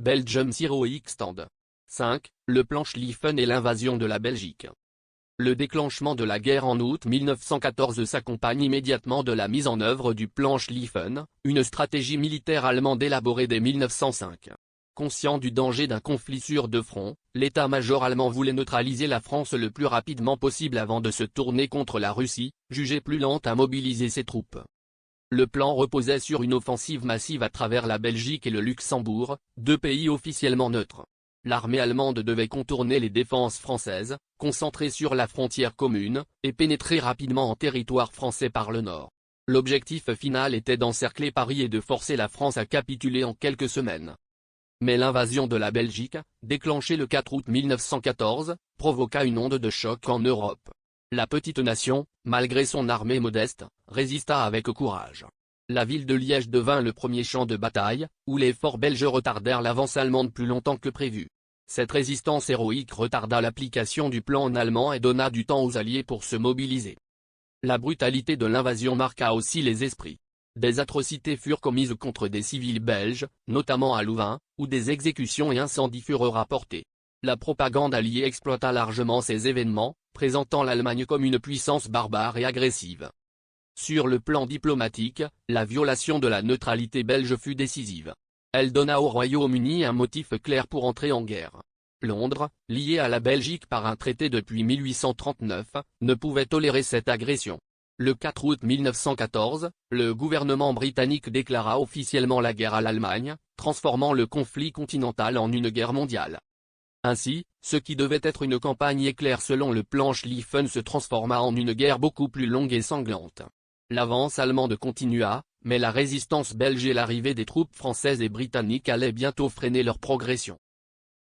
Belgium's Heroic Stand. 5. Le plan Schlieffen et l'invasion de la Belgique. Le déclenchement de la guerre en août 1914 s'accompagne immédiatement de la mise en œuvre du plan Schlieffen, une stratégie militaire allemande élaborée dès 1905. Conscient du danger d'un conflit sur deux fronts, l'état-major allemand voulait neutraliser la France le plus rapidement possible avant de se tourner contre la Russie, jugée plus lente à mobiliser ses troupes. Le plan reposait sur une offensive massive à travers la Belgique et le Luxembourg, deux pays officiellement neutres. L'armée allemande devait contourner les défenses françaises, concentrer sur la frontière commune, et pénétrer rapidement en territoire français par le nord. L'objectif final était d'encercler Paris et de forcer la France à capituler en quelques semaines. Mais l'invasion de la Belgique, déclenchée le 4 août 1914, provoqua une onde de choc en Europe. La petite nation, malgré son armée modeste, résista avec courage. La ville de Liège devint le premier champ de bataille, où les forts belges retardèrent l'avance allemande plus longtemps que prévu. Cette résistance héroïque retarda l'application du plan en allemand et donna du temps aux Alliés pour se mobiliser. La brutalité de l'invasion marqua aussi les esprits. Des atrocités furent commises contre des civils belges, notamment à Louvain, où des exécutions et incendies furent rapportés. La propagande alliée exploita largement ces événements, présentant l'Allemagne comme une puissance barbare et agressive. Sur le plan diplomatique, la violation de la neutralité belge fut décisive. Elle donna au Royaume-Uni un motif clair pour entrer en guerre. Londres, liée à la Belgique par un traité depuis 1839, ne pouvait tolérer cette agression. Le 4 août 1914, le gouvernement britannique déclara officiellement la guerre à l'Allemagne, transformant le conflit continental en une guerre mondiale. Ainsi, ce qui devait être une campagne éclair selon le plan Schlieffen se transforma en une guerre beaucoup plus longue et sanglante. L'avance allemande continua, mais la résistance belge et l'arrivée des troupes françaises et britanniques allaient bientôt freiner leur progression.